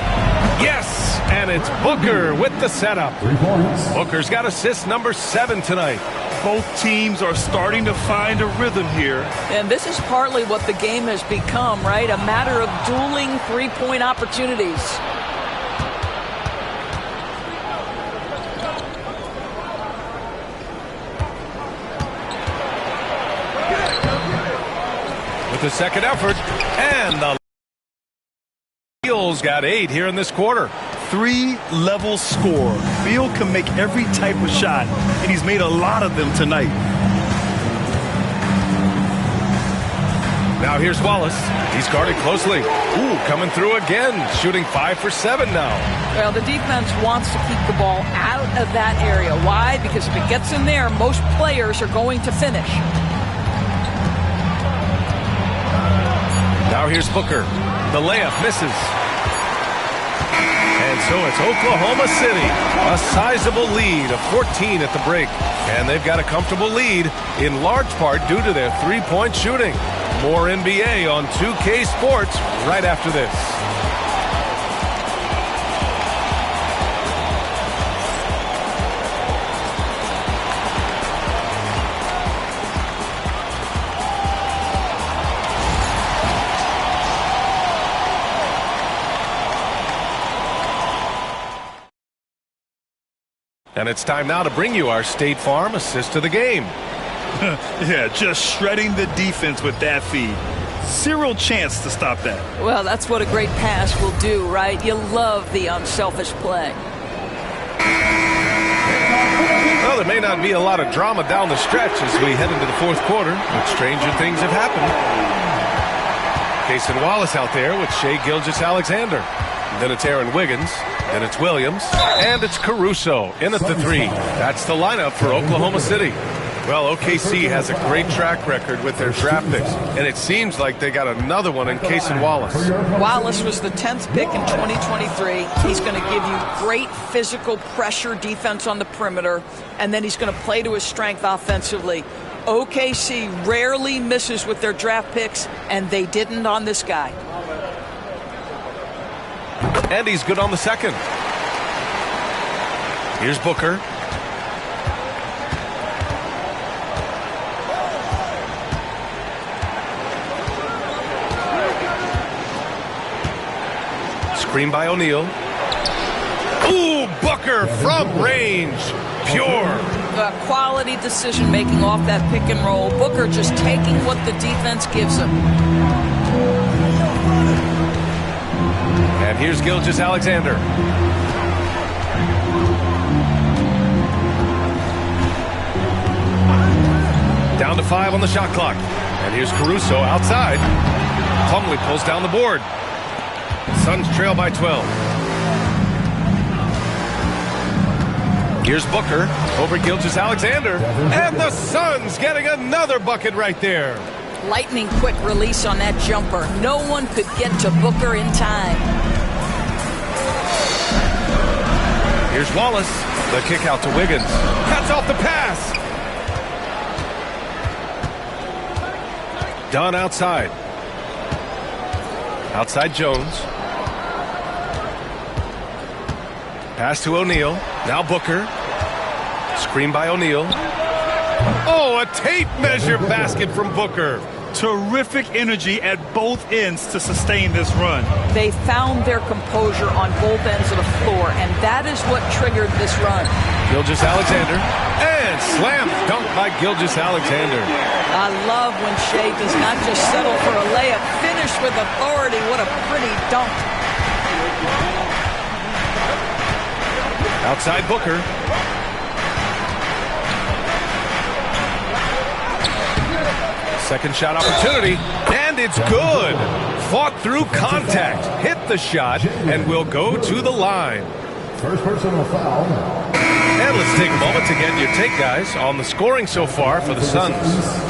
Yes! And it's Booker with the setup. 3 points. Booker's got assist number 7 tonight. Both teams are starting to find a rhythm here. And this is partly what the game has become, right? A matter of dueling three-point opportunities. With the second effort, and the Beal's got 8 here in this quarter. 3-level score. Beal can make every type of shot, and he's made a lot of them tonight. Now here's Wallace. He's guarded closely. Ooh, coming through again. Shooting 5 for 7 now. Well, the defense wants to keep the ball out of that area. Why? Because if it gets in there, most players are going to finish. Now here's Booker. The layup misses. And so it's Oklahoma City. A sizable lead of 14 at the break. And they've got a comfortable lead in large part due to their three-point shooting. More NBA on 2K Sports right after this. And it's time now to bring you our State Farm assist of the game. Yeah, just shredding the defense with that feed. Zero chance to stop that. Well, that's what a great pass will do, right? You love the unselfish play. Well, there may not be a lot of drama down the stretch as we head into the fourth quarter, but stranger things have happened. Cason Wallace out there with Shai Gilgeous-Alexander. Then it's Aaron Wiggins. Then it's Williams. And it's Caruso in at the 3. That's the lineup for Oklahoma City. Well, OKC has a great track record with their draft picks, and it seems like they got another one in Cason Wallace. Wallace was the 10th pick in 2023. He's going to give you great physical pressure defense on the perimeter, and then he's going to play to his strength offensively. OKC rarely misses with their draft picks, and they didn't on this guy. And he's good on the second. Here's Booker. Screen by O'Neal. Ooh, Booker from range. Pure. Quality decision-making off that pick and roll. Booker just taking what the defense gives him. And here's Gilgeous-Alexander. Down to 5 on the shot clock. And here's Caruso outside. Plumlee pulls down the board. Suns trail by 12. Here's Booker over Gilgeous-Alexander. And the Suns getting another bucket right there. Lightning quick release on that jumper. No one could get to Booker in time. Here's Wallace. The kick out to Wiggins. Cuts off the pass. Dunn outside. Outside Jones. Pass to O'Neal. Now Booker. Screen by O'Neal. Oh, a tape measure basket from Booker. Terrific energy at both ends to sustain this run. They found their composure on both ends of the floor, and that is what triggered this run. Gilgeous-Alexander, and slam dunk by Gilgeous-Alexander. I love when Shea does not just settle for a layup, finish with authority. What a pretty dunk. Outside Booker. Second shot opportunity, and it's good. Fought through contact, hit the shot, and will go to the line. First personal foul. And let's take a moment to get your take, guys, on the scoring so far for the Suns.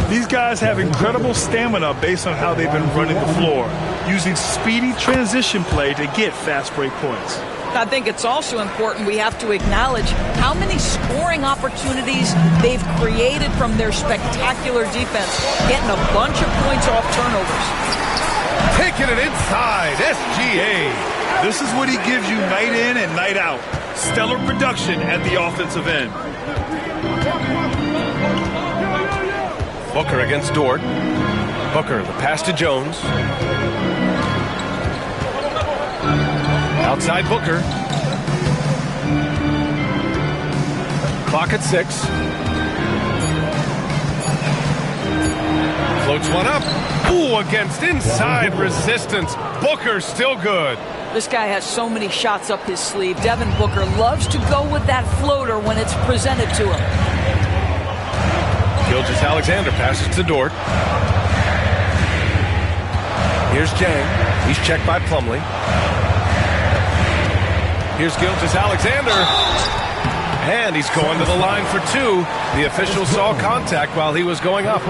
These guys have incredible stamina based on how they've been running the floor, using speedy transition play to get fast break points. I think it's also important we have to acknowledge how many scoring opportunities they've created from their spectacular defense, getting a bunch of points off turnovers. Taking it inside, SGA. This is what he gives you night in and night out. Stellar production at the offensive end. Booker against Dort. Booker, the pass to Jones. Outside Booker. Clock at 6. Floats one up. Ooh, against inside resistance. Booker still good. This guy has so many shots up his sleeve. Devin Booker loves to go with that floater when it's presented to him. Gilgeous-Alexander passes to Dort. Here's Jang. He's checked by Plumlee. Here's Gilgeous-Alexander. And he's going to the line for 2. The official saw contact while he was going up.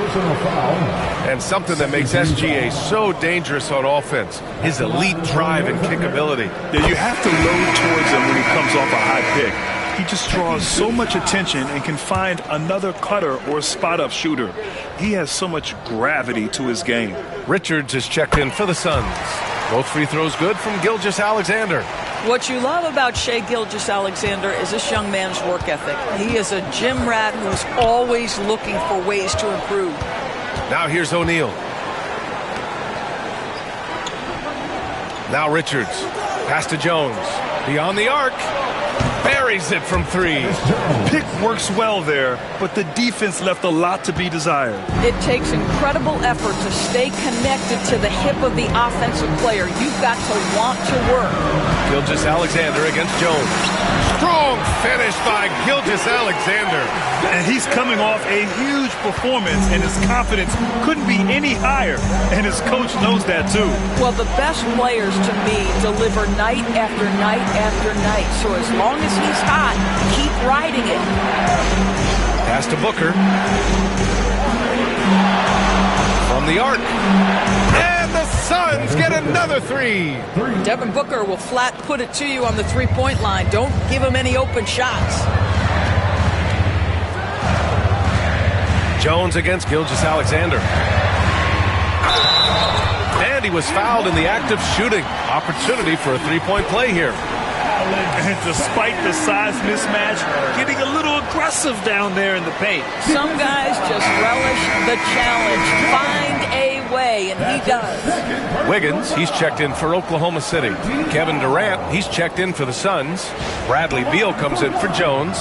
And something that makes SGA so dangerous on offense, his elite drive and kickability. Yeah, you have to load towards him when he comes off a high pick. He just draws so much attention and can find another cutter or spot-up shooter. He has so much gravity to his game. Richards is checked in for the Suns. Both free throws good from Gilgeous-Alexander. What you love about Shai Gilgeous-Alexander is this young man's work ethic. He is a gym rat who's always looking for ways to improve. Now here's O'Neal. Now Richards. Pass to Jones. Beyond the arc. Buries it from 3. Pick works well there, but the defense left a lot to be desired. It takes incredible effort to stay connected to the hip of the offensive player. You've got to want to work. Gilgeous-Alexander against Jones. Strong finish by Gilgeous-Alexander. And he's coming off a huge performance, and his confidence couldn't be any higher. And his coach knows that too. Well, the best players to me deliver night after night after night. So as long as he's hot, keep riding it. Pass to Booker. From the arc. And the Suns get another 3. Devin Booker will flat put it to you on the three-point line. Don't give him any open shots. Jones against Gilgeous-Alexander. And he was fouled in the act of shooting. Opportunity for a three-point play here. And despite the size mismatch, getting a little aggressive down there in the paint. Some guys just relish the challenge. Find a way, and he does. Wiggins, he's checked in for Oklahoma City. Kevin Durant, he's checked in for the Suns. Bradley Beal comes in for Jones.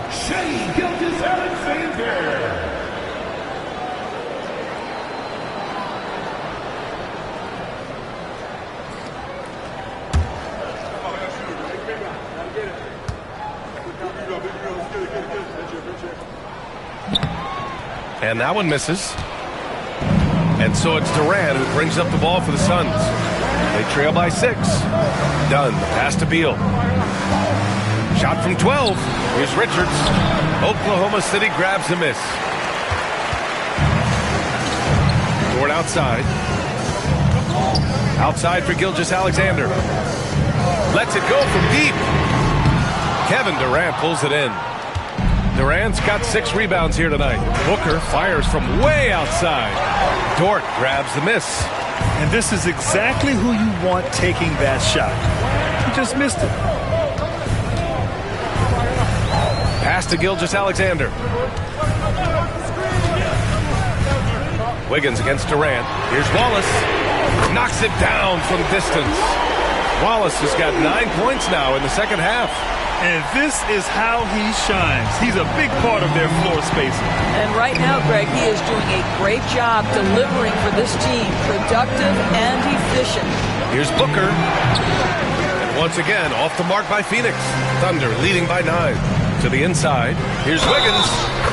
Shai Gilgeous-Alexander. And that one misses. And so it's Durant who brings up the ball for the Suns. They trail by 6. Dunn, the pass to Beal. Shot from 12. Here's Richards. Oklahoma City grabs a miss. Dort outside. Outside for Gilgeous-Alexander. Lets it go from deep. Kevin Durant pulls it in. Durant's got 6 rebounds here tonight. Booker fires from way outside. Dort grabs the miss. And this is exactly who you want taking that shot. He just missed it. Pass to Gilgeous-Alexander. Wiggins against Durant. Here's Wallace. Knocks it down from distance. Wallace has got 9 points now in the second half. And this is how he shines. He's a big part of their floor spacing. And right now, Greg, he is doing a great job delivering for this team. Productive and efficient. Here's Booker. And once again, off the mark by Phoenix. Thunder leading by 9. To the inside. Here's Wiggins.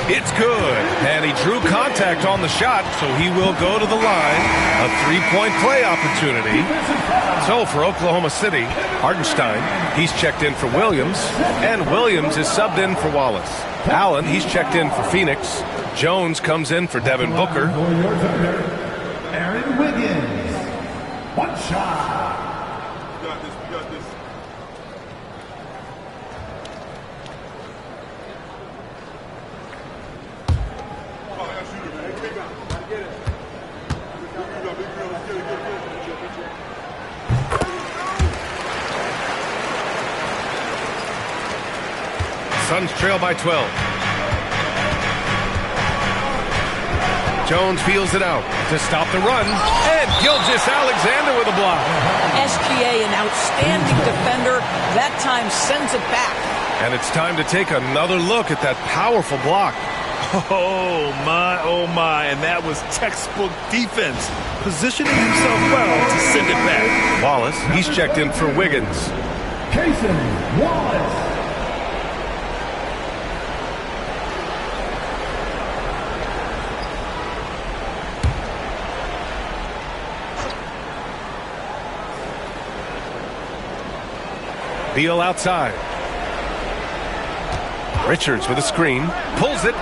It's good. And he drew contact on the shot, so he will go to the line. A three-point play opportunity. So for Oklahoma City, Hartenstein, he's checked in for Williams. And Williams is subbed in for Wallace. Allen, he's checked in for Phoenix. Jones comes in for Devin Booker. For your defender, Aaron Wiggins. One shot. We got this. Oh, I got shooter, man. Big man. I get it. Big drill. Let's get it. Suns trail by 12. Jones feels it out to stop the run. And Gilgeous-Alexander with a block. SGA, an outstanding defender, that time sends it back. And it's time to take another look at that powerful block. Oh, my. And that was textbook defense. Positioning himself well to send it back. Wallace, he's checked in for Wiggins. Cason Wallace. Beal outside. Richards with a screen. Pulls it.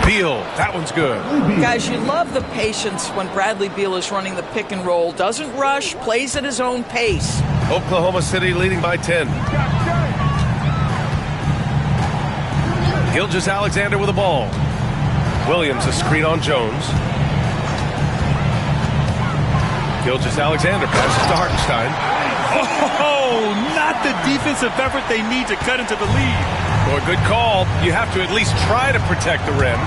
Beal. That one's good. Guys, you love the patience when Bradley Beal is running the pick and roll. Doesn't rush, plays at his own pace. Oklahoma City leading by 10. Gilgeous-Alexander with the ball. Williams a screen on Jones. Gilgeous-Alexander passes to Hartenstein. Oh, not the defensive effort they need to cut into the lead. Well, good call. You have to at least try to protect the rim.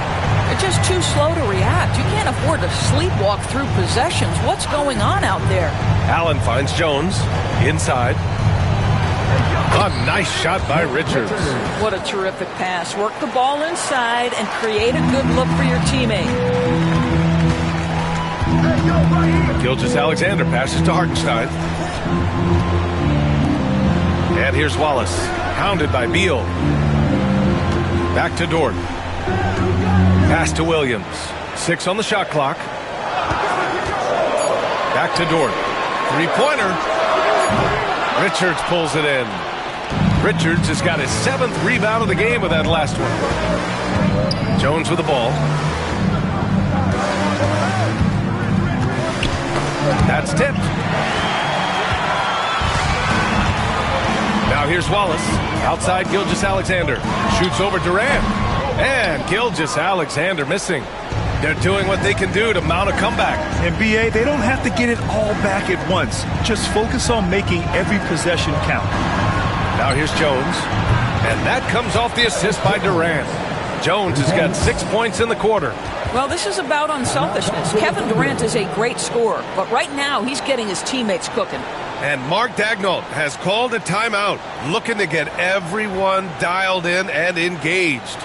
They're just too slow to react. You can't afford to sleepwalk through possessions. What's going on out there? Allen finds Jones inside. A nice shot by Richards. What a terrific pass. Work the ball inside and create a good look for your teammate. Gilgeous-Alexander passes to Hartenstein. And here's Wallace, hounded by Beal. Back to Dort. Pass to Williams. 6 on the shot clock. Back to Dort. Three-pointer. Richards pulls it in. Richards has got his 7th rebound of the game with that last one. Jones with the ball. That's tipped. Now here's Wallace. Outside Gilgeous-Alexander. Shoots over Durant. And Gilgeous-Alexander missing. They're doing what they can do to mount a comeback. And BA, they don't have to get it all back at once. Just focus on making every possession count. Now here's Jones. And that comes off the assist by Durant. Jones has got 6 points in the quarter. Well, this is about unselfishness. Kevin Durant is a great scorer, but right now he's getting his teammates cooking. And Mark Daigneault has called a timeout, looking to get everyone dialed in and engaged.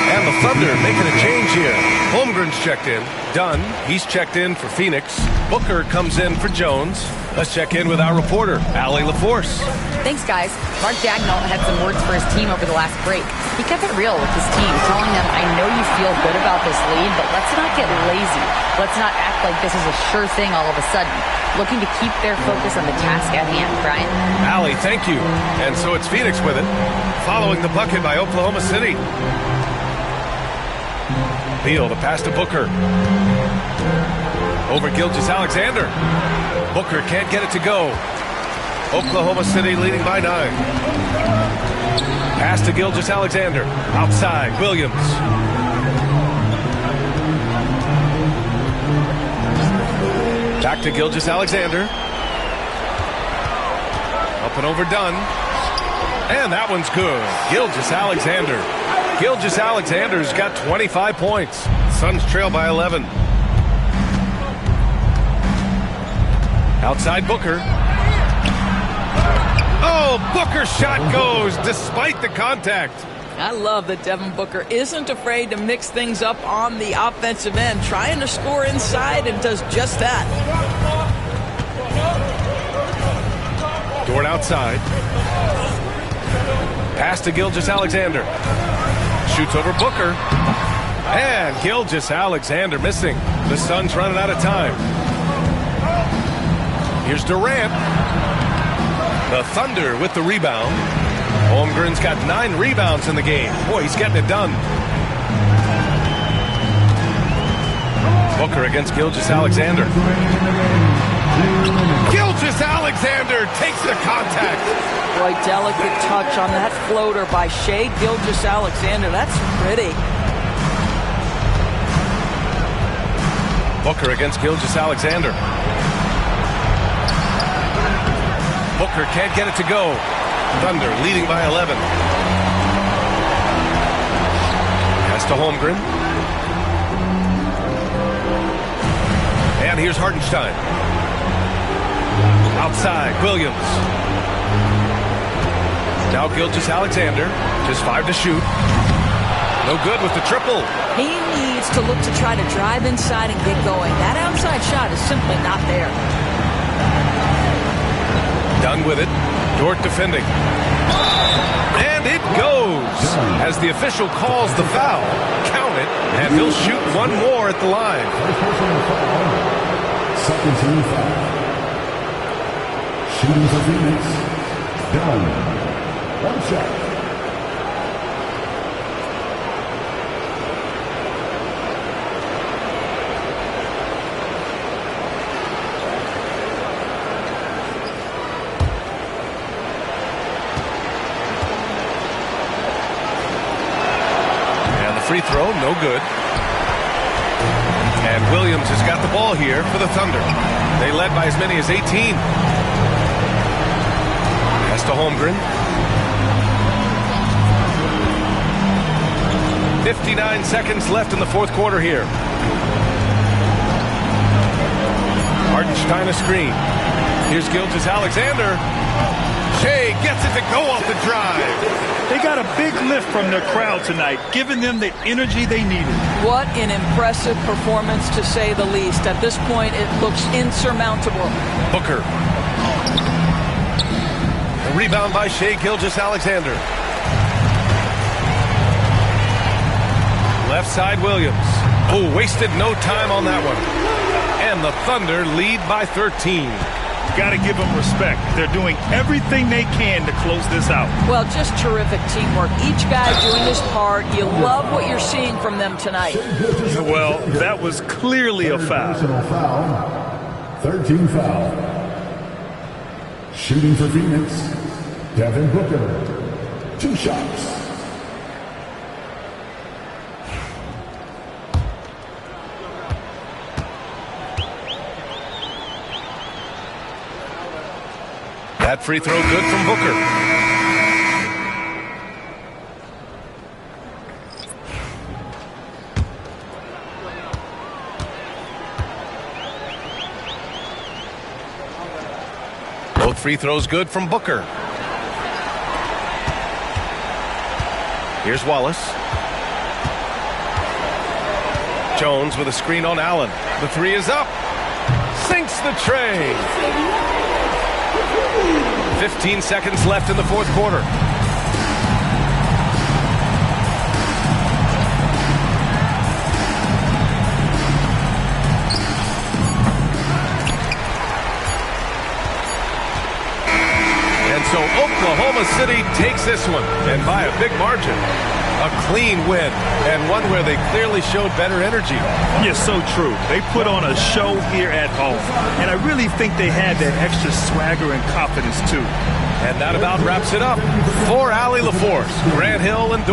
And the Thunder making a change here. Holmgren's checked in. Dunn, he's checked in for Phoenix. Booker comes in for Jones. Let's check in with our reporter, Allie LaForce. Thanks, guys. Mark Daigneault had some words for his team over the last break. He kept it real with his team, telling them, I know you feel good about this lead, but let's not get lazy. Let's not act like this is a sure thing all of a sudden. Looking to keep their focus on the task at hand, Brian. Allie, thank you. And so it's Phoenix with it, following the bucket by Oklahoma City. Beal, the pass to Booker. Over Gilgeous-Alexander. Booker can't get it to go. Oklahoma City leading by 9. Pass to Gilgeous-Alexander. Outside, Williams. Back to Gilgeous-Alexander. Up and over Dunn. And that one's good. Gilgeous-Alexander. Gilgeous-Alexander's got 25 points. Suns trail by 11. Outside Booker. Oh, Booker's shot goes despite the contact. I love that Devin Booker isn't afraid to mix things up on the offensive end, trying to score inside, and does just that. Dort outside. Pass to Gilgeous-Alexander. Shoots over Booker. And Gilgeous-Alexander missing. The Suns running out of time. Here's Durant. The Thunder with the rebound. Holmgren's got 9 rebounds in the game. Boy, he's getting it done. Booker against Gilgeous-Alexander. Gilgeous-Alexander takes the contact. Boy, delicate touch on that floater by Shai Gilgeous-Alexander. That's pretty. Booker against Gilgeous-Alexander. Booker can't get it to go. Thunder leading by 11. Pass to Holmgren. And here's Hartenstein. Outside, Williams. Now Gilgeous-Alexander. Just 5 to shoot. No good with the triple. He needs to look to try to drive inside and get going. That outside shot is simply not there. Done with it. Dort defending. And it goes. As the official calls the foul, count it, and he'll shoot one more at the line. Second team foul. Shooting for Phoenix. Done. One shot. Free throw, no good. And Williams has got the ball here for the Thunder. They led by as many as 18. Pass to Holmgren. 59 seconds left in the fourth quarter here. Hartenstein a screen. Here's Gilgeous-Alexander. Shai gets it to go off the drive. They got a big lift from their crowd tonight, giving them the energy they needed. What an impressive performance, to say the least. At this point, it looks insurmountable. Booker. A rebound by Shai Gilgeous-Alexander. Left side, Williams. Oh, wasted no time on that one. And the Thunder lead by 13. Got to give them respect. They're doing everything they can to close this out. Well, just terrific teamwork. Each guy doing his part. You love what you're seeing from them tonight. Well, that was clearly a foul. Personal foul. Third team foul. Shooting for Phoenix. Devin Booker. 2 shots. That free throw good from Booker. Both free throws good from Booker. Here's Wallace. Jones with a screen on Allen. The 3 is up. Sinks the tray. 15 seconds left in the fourth quarter. And so Oklahoma City takes this one, and by a big margin. A clean win, and one where they clearly showed better energy. Yes, so true. They put on a show here at home, and I really think they had that extra swagger and confidence, too. And that about wraps it up. For Allie LaForce, Grant Hill, and